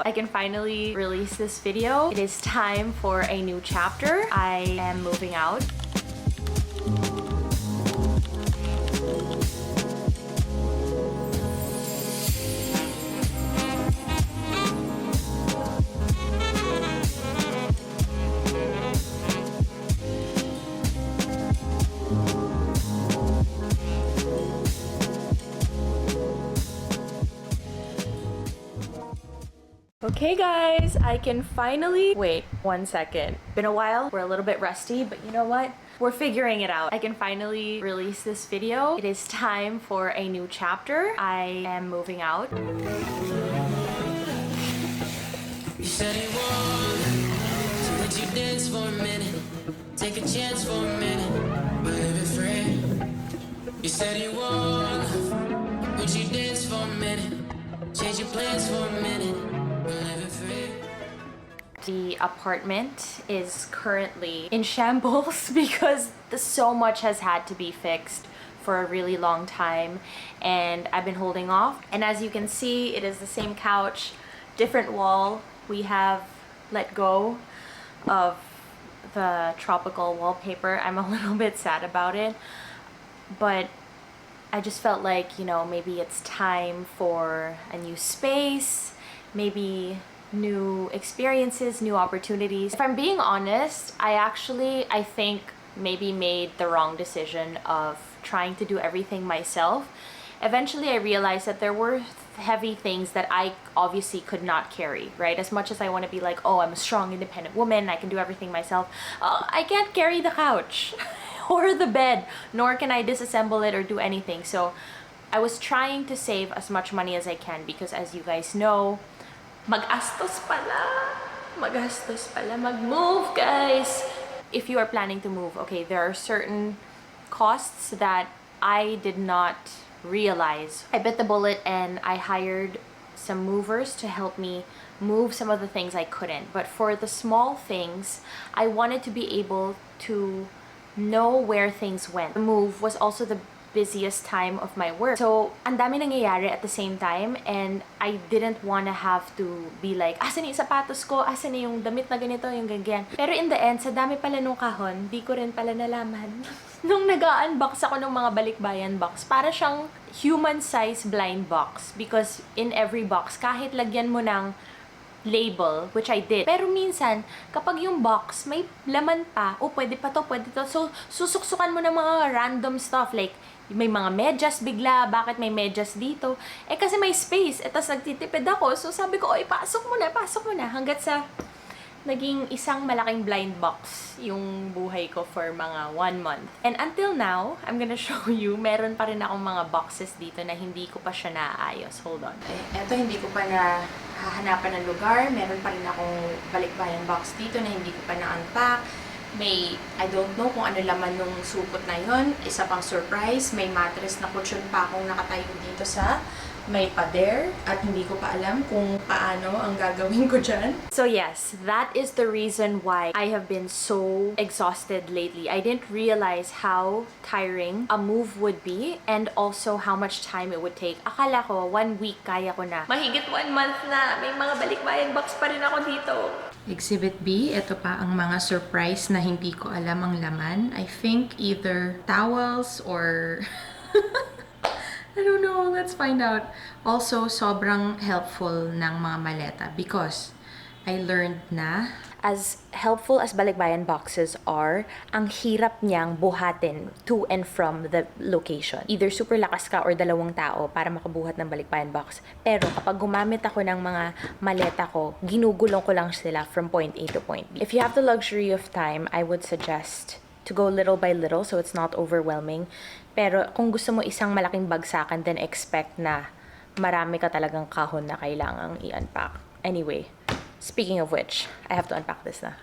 I can finally release this video. It is time for a new chapter. I am moving out. Okay guys, I can finally... Wait, 1 second. Been a while, we're a little bit rusty, but you know what? We're figuring it out. I can finally release this video. It is time for a new chapter. I am moving out. You said you want, so would you dance for a minute? Take a chance for a minute, we'll live it free. You said you want, would you dance for a minute? Change your plans for a minute. The apartment is currently in shambles because so much has had to be fixed for a really long time and I've been holding off. And as you can see, it is the same couch, different wall. We have let go of the tropical wallpaper. I'm a little bit sad about it, but I just felt like, you know, maybe it's time for a new space, maybe new experiences, new opportunities. If I'm being honest, I think maybe made the wrong decision of trying to do everything myself. Eventually I realized that there were heavy things that I obviously could not carry, right? As much as I want to be like, oh, I'm a strong independent woman, I can do everything myself, I can't carry the couch or the bed, nor can I disassemble it or do anything. So I was trying to save as much money as I can because, as you guys know, magastos pala mag-move, guys. If you are planning to move, okay, there are certain costs that I did not realize. I bit the bullet and I hired some movers to help me move some of the things I couldn't. But for the small things, I wanted to be able to know where things went. The move was also the busiest time of my work. So, ang dami nangyayari at the same time and I didn't want to have to be like, asan yung sapatos ko? Asan yung damit na ganito? Yung ganyan. Pero in the end, sa dami pala nung kahon, di ko rin pala nalaman. Nung nag-unbox ako ng mga balikbayan box, para siyang human-size blind box. Because in every box, kahit lagyan mo ng label, which I did. Pero minsan, kapag yung box may laman pa, oh, pwede pa to, pwede to. So, susuksukan mo ng mga random stuff like, may mga medyas bigla, bakit may medyas dito? Eh kasi may space, etas nagtitipid ako. So sabi ko, oy, pasok mo na. Hanggat sa naging isang malaking blind box yung buhay ko for mga 1 month. And until now, I'm gonna show you, meron pa rin akong mga boxes dito na hindi ko pa siya naayos. Hold on. Eto, hindi ko pa na hahanapan ng lugar. Meron pa rin akong balikbayan box dito na hindi ko pa na-unpack. May, I don't know kung ano laman nung supot na yon. Isa pang surprise, may mattress na kutsyon pa akong nakatayo dito sa may pader at hindi ko pa alam kung paano ang gagawin ko dyan. So yes, that is the reason why I have been so exhausted lately. I didn't realize how tiring a move would be and also how much time it would take. Akala ko 1 week kaya ko na. Mahigit 1 month na. May mga balikbayan box pa rin ako dito. Exhibit B, ito pa ang mga surprise na hindi ko alam ang laman. I think either towels or... I don't know, let's find out. Also, sobrang helpful ng mga maleta because I learned na as helpful as balikbayan boxes are, ang hirap niyang buhatin to and from the location. Either super lakas ka or 2 tao para makabuhat ng balikbayan box. Pero kapag gumamit ako ng mga maleta ko, ginugulong ko lang sila from point A to point B. If you have the luxury of time, I would suggest to go little by little so it's not overwhelming. Pero kung gusto mo isang malaking bagsakan, then expect na marami ka talagang kahon na kailangang i-unpack. Anyway, speaking of which, I have to unpack this na.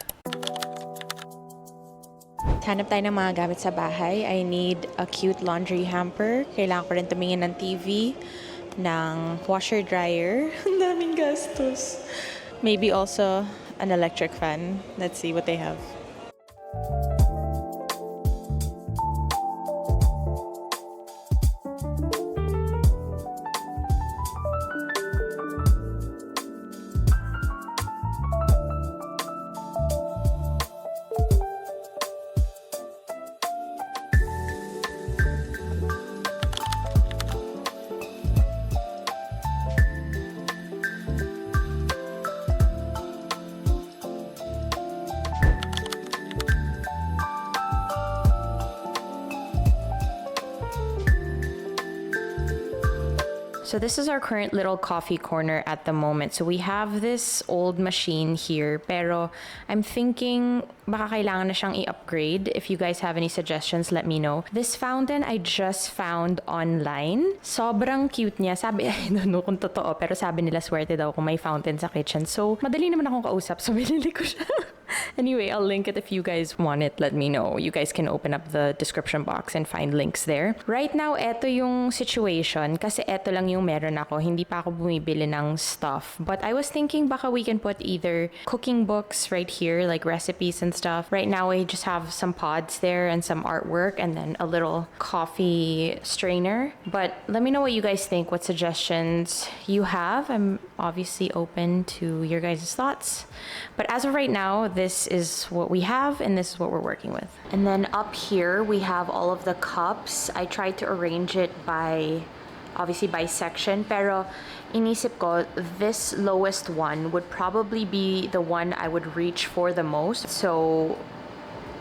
Hanap tayo ng mga gamit sa bahay. I need a cute laundry hamper. Kailangan ko rin tumingin ng TV, ng washer-dryer. Ang daming gastos. Maybe also an electric fan. Let's see what they have. So this is our current little coffee corner at the moment. So we have this old machine here, pero I'm thinking baka kailangan na siyang i-upgrade. If you guys have any suggestions, let me know. This fountain I just found online. Sobrang cute niya. Sabi, I don't know kung totoo, pero sabi nila swerte daw kung may fountain sa kitchen. So madali naman akong kausap, so binili ko siya. Anyway, I'll link it if you guys want it. Let me know. You guys can open up the description box and find links there. Right now, eto yung situation kasi eto lang yung meron ako. Hindi pa ako bumibili ng stuff. But I was thinking baka we can put either cooking books right here, like recipes and stuff. Right now, I just have some pods there and some artwork and then a little coffee strainer. But let me know what you guys think, what suggestions you have. I'm obviously open to your guys' thoughts. But as of right now, this is what we have and this is what we're working with. And then up here, we have all of the cups. I tried to arrange it obviously by section, pero inisip ko, this lowest one would probably be the one I would reach for the most. So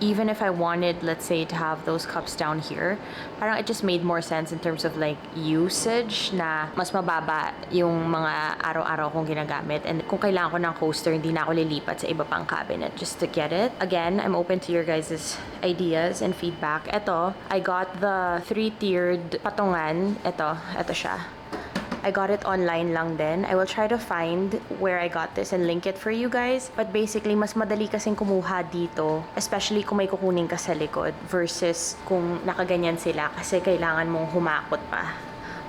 even if I wanted, let's say, to have those cups down here, parang it just made more sense in terms of like usage na mas mababa yung mga araw-araw kong ginagamit. And kung kailangan ko ng coaster, hindi na ako lilipat sa iba pang cabinet just to get it. Again, I'm open to your guys' ideas and feedback. Ito, I got the 3-tiered patungan. Ito siya. I got it online lang din. I will try to find where I got this and link it for you guys. But basically, mas madali kasing kumuha dito, especially kung may kukunin ka sa likod versus kung nakaganyan sila kasi kailangan mong humakot pa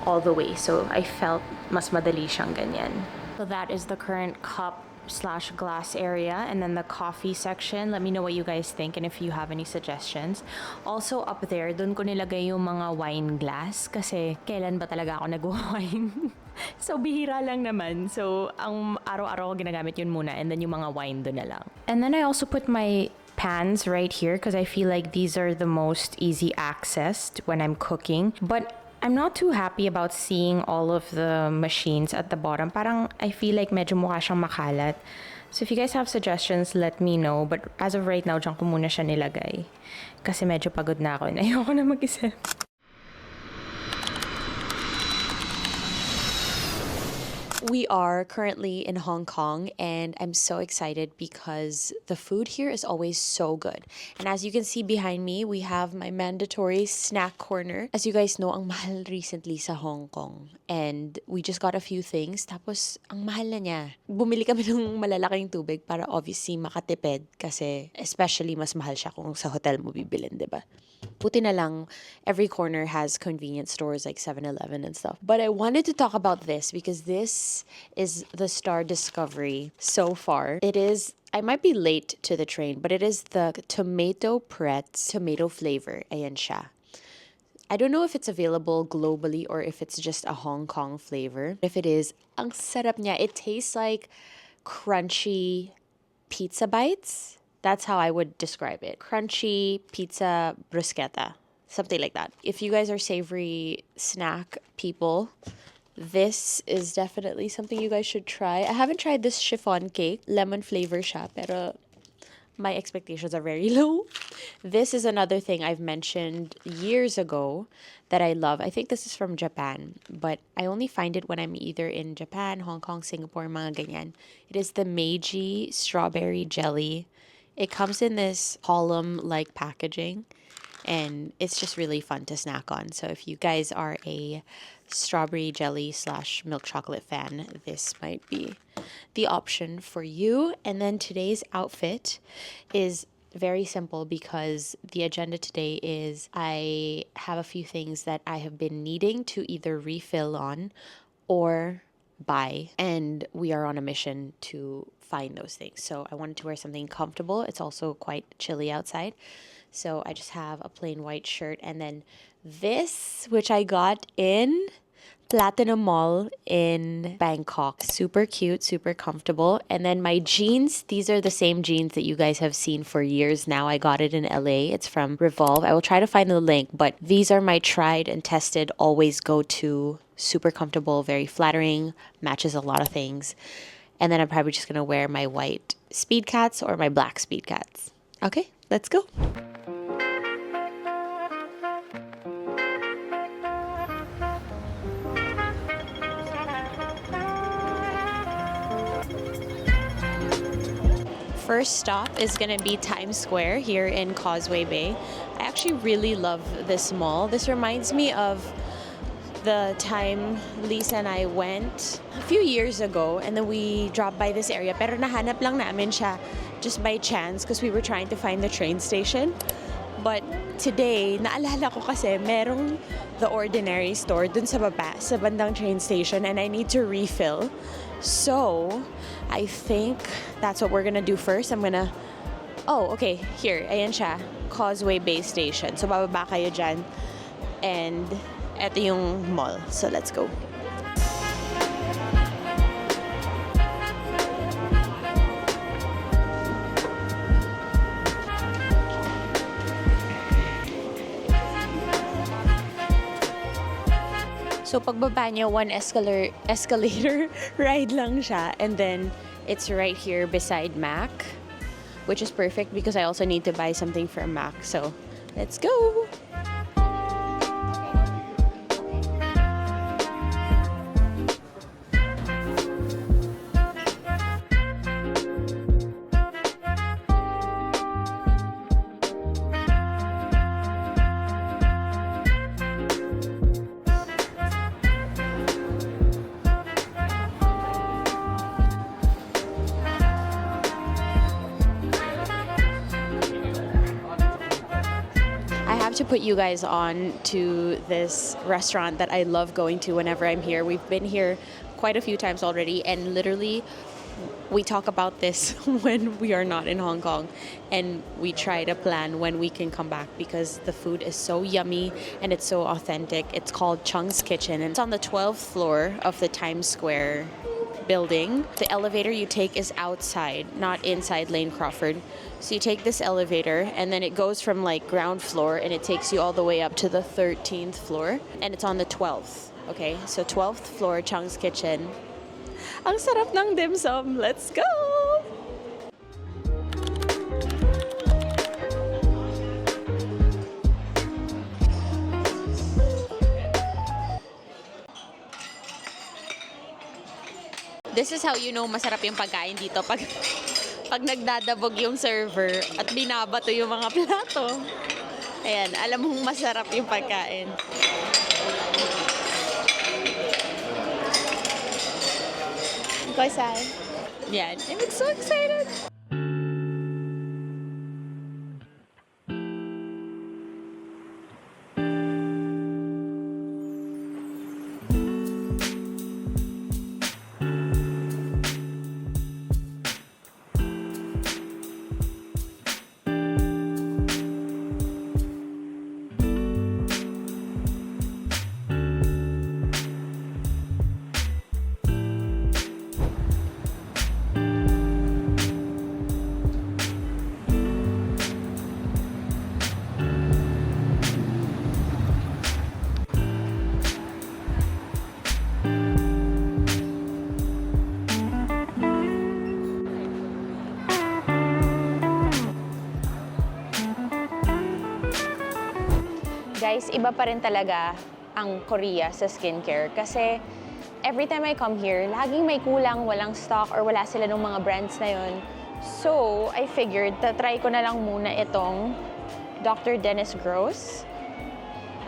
all the way. So I felt mas madali siyang ganyan. So that is the current cup/glass area, and then the coffee section. Let me know what you guys think and if you have any suggestions. Also up there, dun ko nilagay yung mga wine glass kasi kailan ba talaga ako nag-wine? So bihira lang naman. So ang araw-araw ko ginagamit yun muna and then yung mga wine dun na lang. And then I also put my pans right here because I feel like these are the most easy accessed when I'm cooking. But I'm not too happy about seeing all of the machines at the bottom. Parang I feel like medyo mukha siyang makalat. So if you guys have suggestions, let me know. But as of right now, dyan ko muna siya nilagay. Kasi medyo pagod na ako. Ayoko na mag-isip. We are currently in Hong Kong and I'm so excited because the food here is always so good. And as you can see behind me, we have my mandatory snack corner. As you guys know, ang mahal recently sa Hong Kong. And we just got a few things. Tapos, ang mahal na niya. Bumili kami ng malalaking tubig para obviously makatipid kasi especially mas mahal siya kung sa hotel mo bibilin, diba? Buti na lang, every corner has convenience stores like 7-Eleven and stuff. But I wanted to talk about this because this is the star discovery so far. It is, I might be late to the train, but it is the tomato pretz tomato flavor. Ayan siya. I don't know if it's available globally or if it's just a Hong Kong flavor. If it is, ang sarap niya. It tastes like crunchy pizza bites. That's how I would describe it. Crunchy pizza bruschetta. Something like that. If you guys are savory snack people, this is definitely something you guys should try. I haven't tried this chiffon cake. Lemon flavor siya, pero my expectations are very low. This is another thing I've mentioned years ago that I love. I think this is from Japan, but I only find it when I'm either in Japan, Hong Kong, Singapore, mga ganyan. It is the Meiji strawberry jelly. It comes in this column-like packaging, and it's just really fun to snack on. So if you guys are a strawberry jelly / milk chocolate fan, this might be the option for you. And then today's outfit is very simple because the agenda today is I have a few things that I have been needing to either refill on or buy, and we are on a mission to find those things. So I wanted to wear something comfortable. It's also quite chilly outside. So I just have a plain white shirt and then this, which I got in Platinum Mall in Bangkok. Super cute, super comfortable. And then my jeans, these are the same jeans that you guys have seen for years now. I got it in LA. It's from Revolve. I will try to find the link, but these are my tried and tested, always go to. Super comfortable, very flattering, matches a lot of things. And then I'm probably just gonna wear my white Speed Cats or my black Speed Cats. Okay, let's go. first stop is gonna be Times Square here in Causeway Bay. I actually really love this mall. This reminds me of the time Lisa and I went a few years ago, and then we dropped by this area. Pero nahanap lang namin siya just by chance because we were trying to find the train station. But today, naalala ko kasi merong The Ordinary store dun sa baba, sa bandang train station, and I need to refill. So, I think that's what we're gonna do first. Oh, okay, here, ayan siya, Causeway Bay Station. So, bababa kayo dyan, and eto yung mall. So, let's go. So pagbaba niyo, one escalator ride lang siya, and then it's right here beside Mac, which is perfect because I also need to buy something for Mac. So let's go. To put you guys on to this restaurant that I love going to whenever I'm here. We've been here quite a few times already, and literally we talk about this when we are not in Hong Kong, and we try to plan when we can come back because the food is so yummy and it's so authentic. It's called Chung's Kitchen, and it's on the 12th floor of the Times Square building. The elevator you take is outside, not inside Lane Crawford. So you take this elevator, and then it goes from like ground floor, and it takes you all the way up to the 13th floor, and it's on the 12th. Okay, so 12th floor, Chung's Kitchen. Ang sarap ng dim sum. Let's go! This is how you know masarap yung pagkain dito. Pag nagdadabog yung server at binabato yung mga plato. Ayan, alam mong masarap yung pagkain. Koisai. Yan, I'm so excited. Guys, iba pa rin talaga ang Korea sa skincare kasi every time I come here, laging may kulang, walang stock, or wala sila ng mga brands na yun. So, I figured, try ko na lang muna itong Dr. Dennis Gross.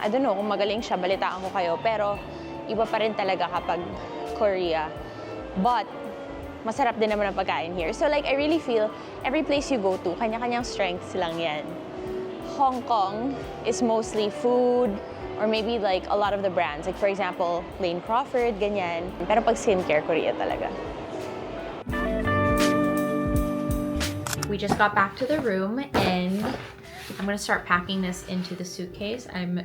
I don't know kung magaling siya, balitaan ko kayo, pero iba pa rin talaga kapag Korea. But, masarap din naman ang pagkain here. So, like, I really feel every place you go to, kanya-kanyang strengths lang yan. Hong Kong is mostly food, or maybe like a lot of the brands. Like for example, Lane Crawford, ganyan. Pero pag skincare, Korea talaga. We just got back to the room, and I'm gonna start packing this into the suitcase. I'm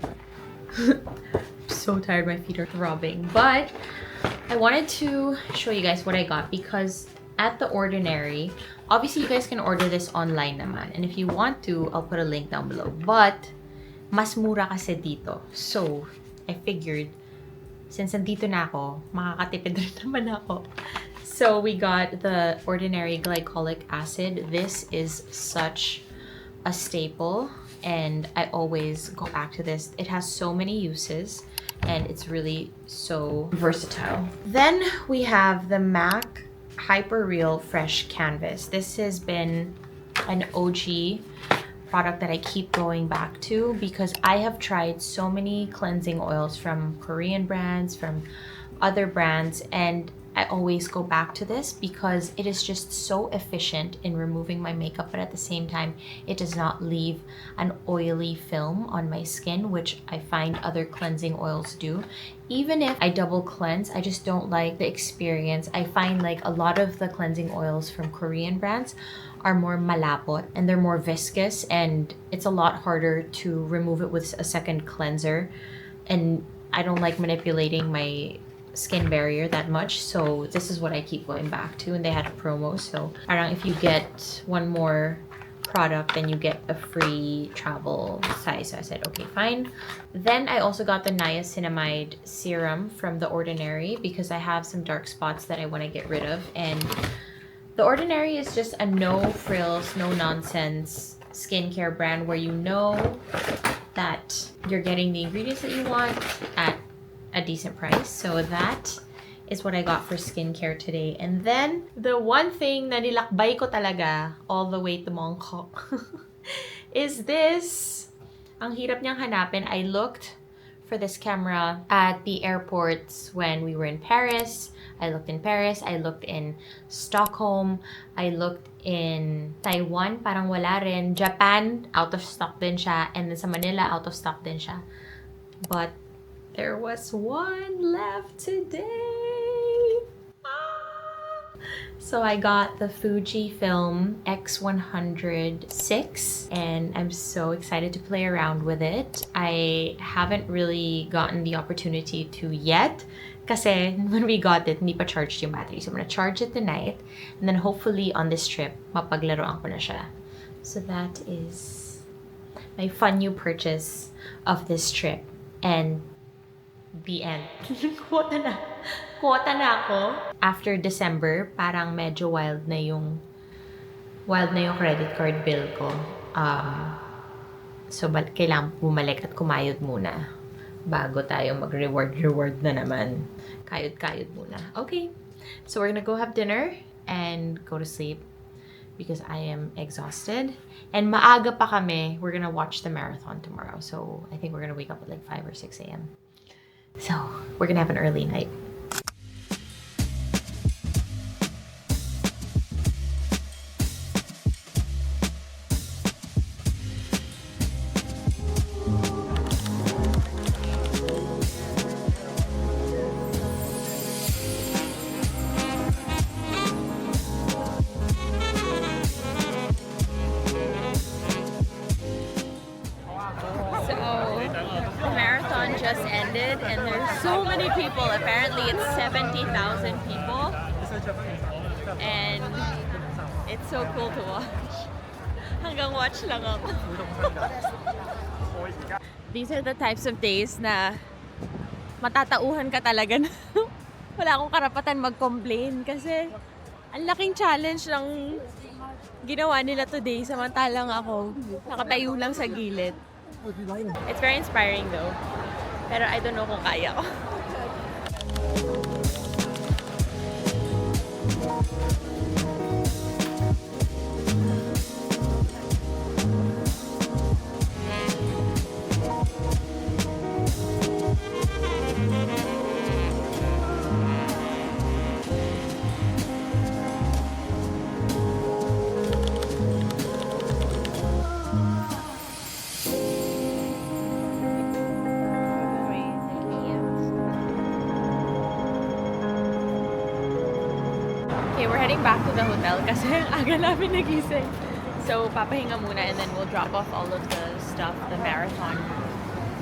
so tired, my feet are throbbing. But I wanted to show you guys what I got because at The Ordinary, obviously you guys can order this online naman. And if you want to, I'll put a link down below. But, mas mura kasi dito. So, I figured, since nandito na ako, makakatipid rin naman ako. So, we got the Ordinary Glycolic Acid. This is such a staple, and I always go back to this. It has so many uses, and it's really so versatile. Then, we have the MAC Hyper Real Fresh Canvas. This has been an OG product that I keep going back to because I have tried so many cleansing oils from Korean brands, from other brands, and I always go back to this because it is just so efficient in removing my makeup, but at the same time, it does not leave an oily film on my skin, which I find other cleansing oils do. Even if I double cleanse, I just don't like the experience. I find like a lot of the cleansing oils from Korean brands are more malapot and they're more viscous, and it's a lot harder to remove it with a second cleanser. And I don't like manipulating my skin barrier that much, so this is what I keep going back to, and they had a promo, so parang if you get one more product then you get a free travel size, so I said okay, fine. Then I also got the niacinamide serum from The Ordinary because I have some dark spots that I want to get rid of, and The Ordinary is just a no frills, no nonsense skincare brand where you know that you're getting the ingredients that you want at a decent price. So that is what I got for skincare today. And then the one thing na nilakbay ko talaga all the way to Mongkok is this. Ang hirap niyang hanapin. I looked for this camera at the airports when we were in Paris. I looked in Paris, I looked in Stockholm, I looked in Taiwan, parang wala rin. Japan, out of stock din siya. And then sa Manila, out of stock din siya. But there was one left today. So I got the Fujifilm X100 and I'm so excited to play around with it. I haven't really gotten the opportunity to yet kasi when we got it, hindi pa charged yung battery. So I'm gonna charge it tonight and then hopefully on this trip, mapaglaruan ko na siya. So that is my fun new purchase of this trip. And the end. Quota na. Quota na ako. After December, parang medyo wild na yung credit card bill ko. So, kailangan bumalik at kumayod muna bago tayo mag-reward na naman. Kayod muna. Okay. So, we're gonna go have dinner and go to sleep because I am exhausted. And maaga pa kami. We're gonna watch the marathon tomorrow. So, I think we're gonna wake up at like 5 or 6 a.m. So, we're gonna have an early night. Just ended and there's so many people. Apparently it's 70,000 people and it's so cool to watch. Hanggang watch lang ako. These are the types of days na matatauhan ka talaga na wala akong karapatan mag-complain kasi ang laking challenge ng ginawa nila today samantalang ako nakatayo lang sa gilid. It's very inspiring though. Pero I don't know kung kaya ko. Okay, we're heading back to the hotel kasi ang aga namin nagising. So, papahinga muna and then we'll drop off all of the stuff, the marathon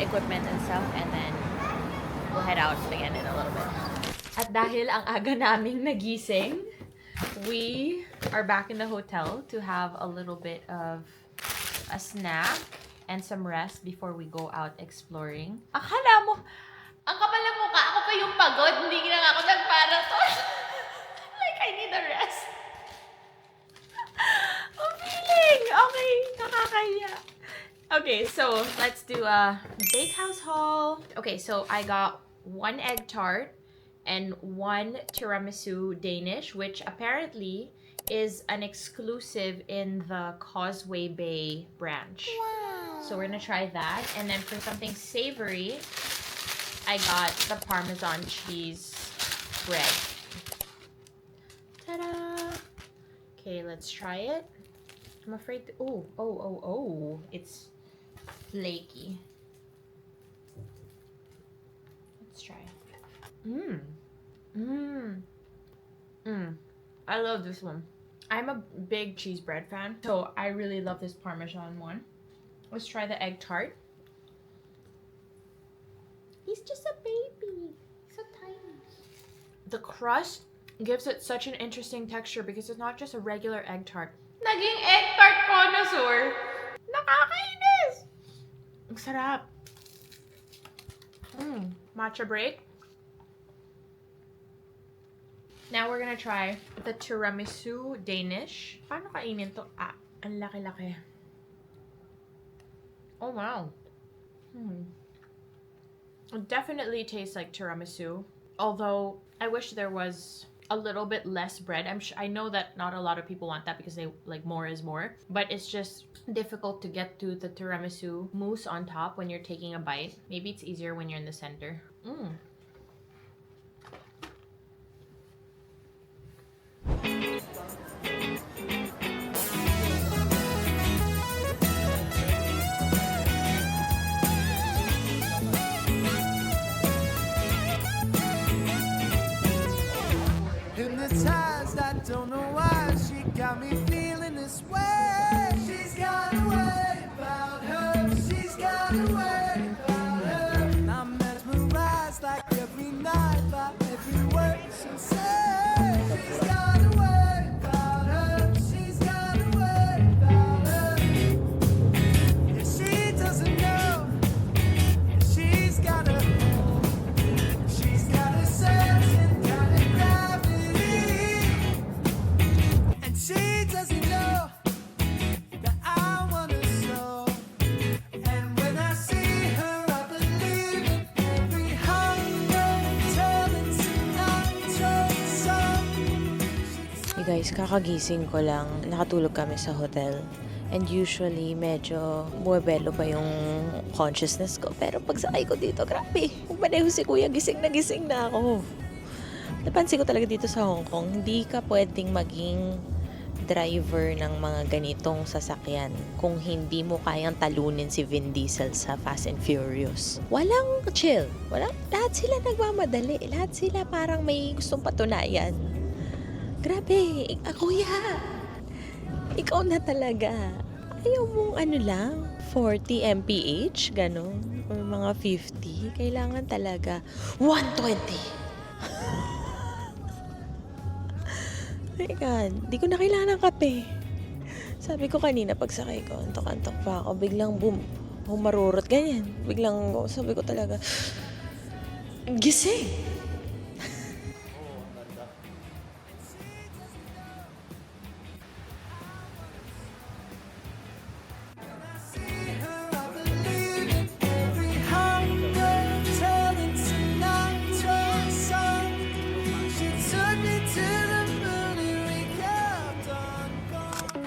equipment and stuff, and then we'll head out again in a little bit. At dahil ang aga naming nagising, we are back in the hotel to have a little bit of a snack and some rest before we go out exploring. Akala mo, ang kapal ng mukha, ako pa yung pagod, hindi na nga ako nag-marathon. Like, I need a rest. I'm feeling okay, nakakaya. Okay, so let's do a Bakehouse haul. Okay, so I got one egg tart and 1 tiramisu Danish, which apparently is an exclusive in the Causeway Bay branch. Wow. So we're gonna try that. And then for something savory, I got the Parmesan cheese bread. Ta-da! Okay, let's try it. I'm afraid to, oh, it's flaky. Let's try it. I love this one. I'm a big cheese bread fan, so I really love this Parmesan one. Let's try the egg tart. He's just a baby. He's so tiny. The crust gives it such an interesting texture because it's not just a regular egg tart. Naging egg tart connoisseur. Nakakainis! Ang sarap. Matcha break. Now we're gonna try the tiramisu Danish. Paano kainin to? Ah, ang laki-laki. Oh wow. It definitely tastes like tiramisu. Although I wish there was a little bit less bread. I know that not a lot of people want that because they like more is more. But it's just difficult to get to the tiramisu mousse on top when you're taking a bite. Maybe it's easier when you're in the center. Hypnotized, I don't know why she got me feeling this way. She's got a way about her. She's got a way about her. I'm mesmerized like every night by every word she says. She's got a way about her. She's got a way about her. If she doesn't know, she's got a hold. She's got a certain kind of gravity. And she doesn't know that I want her so. And when I see her, I believe in every hunger turning to nitro song. Hey guys, kakagising ko lang. Nakatulog kami sa hotel. And usually, medyo buwebelo pa yung consciousness ko. Pero pagsakay ko dito, grabe. Kung pareho si Kuya, gising na ako. Napansin ko talaga dito sa Hong Kong, hindi ka pwedeng maging driver ng mga ganitong sasakyan kung hindi mo kayang talunin si Vin Diesel sa Fast and Furious. Walang chill. Lahat sila nagmamadali. Lahat sila parang may gustong patunayan. Grabe. Kuya, ikaw na talaga. Ayaw mong ano lang, 40 mph, gano'n. Or mga 50. Kailangan talaga 120. My God, di ko na kailangan ng kape. Sabi ko kanina pagsakay ko, antok-antok pa ako. Biglang humarurot, ganyan. Biglang, sabi ko talaga, gising. See her, I believe in every hunger turning to nitro song. She took me to the moon and we kept on going.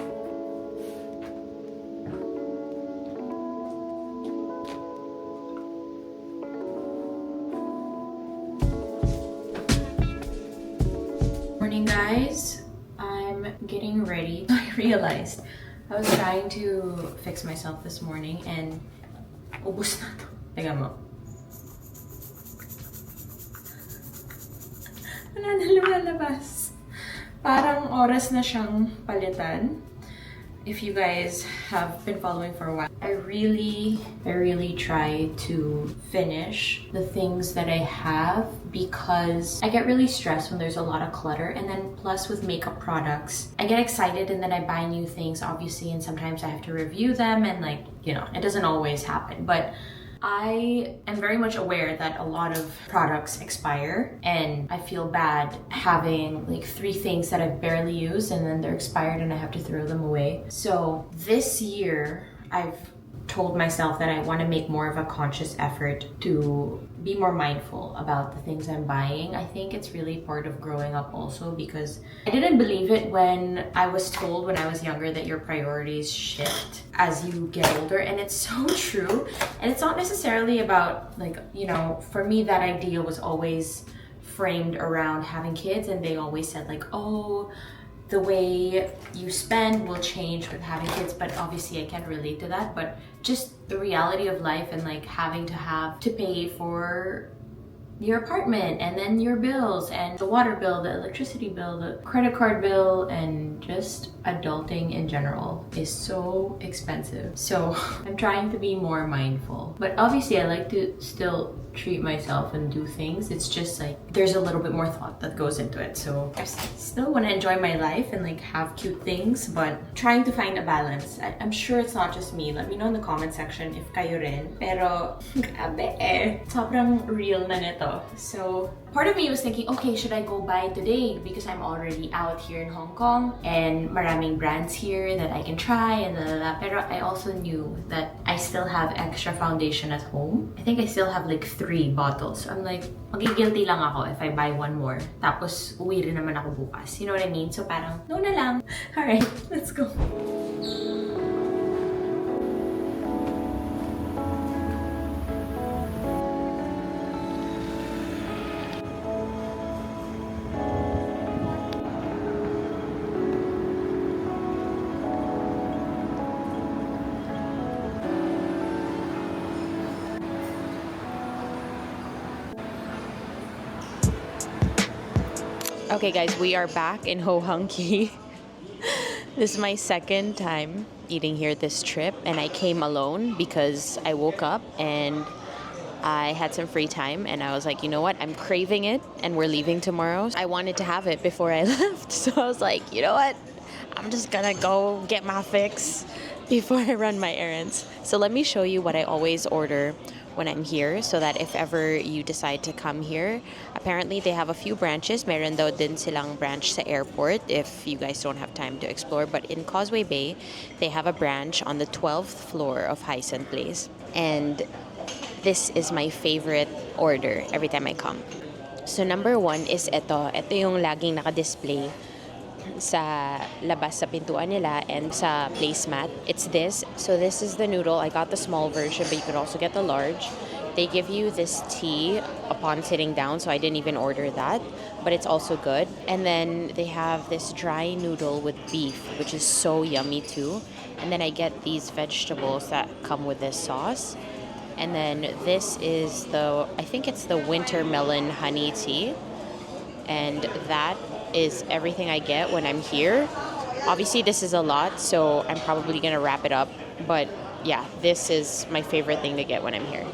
Morning guys, I'm getting ready. I realized I was trying to fix myself this morning and ubus na to. Teka mo. Wala na lumalabas. Parang oras na siyang palitan. If you guys have been following for a while, I really try to finish the things that I have because I get really stressed when there's a lot of clutter, and then plus with makeup products, I get excited and then I buy new things obviously, and sometimes I have to review them and like, you know, it doesn't always happen, but I am very much aware that a lot of products expire, and I feel bad having like 3 things that I've barely used and then they're expired and I have to throw them away. So this year I've told myself that I want to make more of a conscious effort to be more mindful about the things I'm buying. I think it's really part of growing up also, because I didn't believe it when I was told when I was younger that your priorities shift as you get older, and it's so true. And it's not necessarily about, like, you know, for me that idea was always framed around having kids, and they always said like, oh, the way you spend will change with having kids, but obviously I can't relate to that. But just the reality of life, and like having to pay for your apartment, and then your bills, and the water bill, the electricity bill, the credit card bill, and just adulting in general is so expensive. So I'm trying to be more mindful, but obviously I like to still treat myself and do things. It's just like there's a little bit more thought that goes into it. So I still want to enjoy my life and like have cute things, but trying to find a balance. I'm sure it's not just me. Let me know in the comment section if kayo rin. Pero grabe eh. Sobrang real na nito. So part of me was thinking, okay, should I go buy today because I'm already out here in Hong Kong and maraming brands here that I can try and Pero I also knew that I still have extra foundation at home. I think I still have like 3 bottles. So I'm like, magigilty lang ako if I buy one more. Tapos uwi rin naman ako bukas. You know what I mean? So parang, no na lang. Alright, let's go. Okay guys, we are back in Ho Hung Ki. This is my second time eating here this trip, and I came alone because I woke up and I had some free time and I was like, you know what, I'm craving it and we're leaving tomorrow. I wanted to have it before I left, so I was like, you know what, I'm just gonna go get my fix before I run my errands. So let me show you what I always order when I'm here, so that if ever you decide to come here, apparently they have a few branches. Meron daw din silang branch sa airport if you guys don't have time to explore. But in Causeway Bay, they have a branch on the 12th floor of Hysan Place. And this is my favorite order every time I come. So number 1 is ito. Ito yung laging naka-display sa labas sa pintuan nila and sa placemat. It's this. So this is the noodle. I got the small version, but you could also get the large. They give you this tea upon sitting down, so I didn't even order that, but it's also good. And then they have this dry noodle with beef, which is so yummy too. And then I get these vegetables that come with this sauce. And then this is I think it's the winter melon honey tea. And that is everything I get when I'm here. Obviously this is a lot, so I'm probably gonna wrap it up, but yeah, this is my favorite thing to get when I'm here.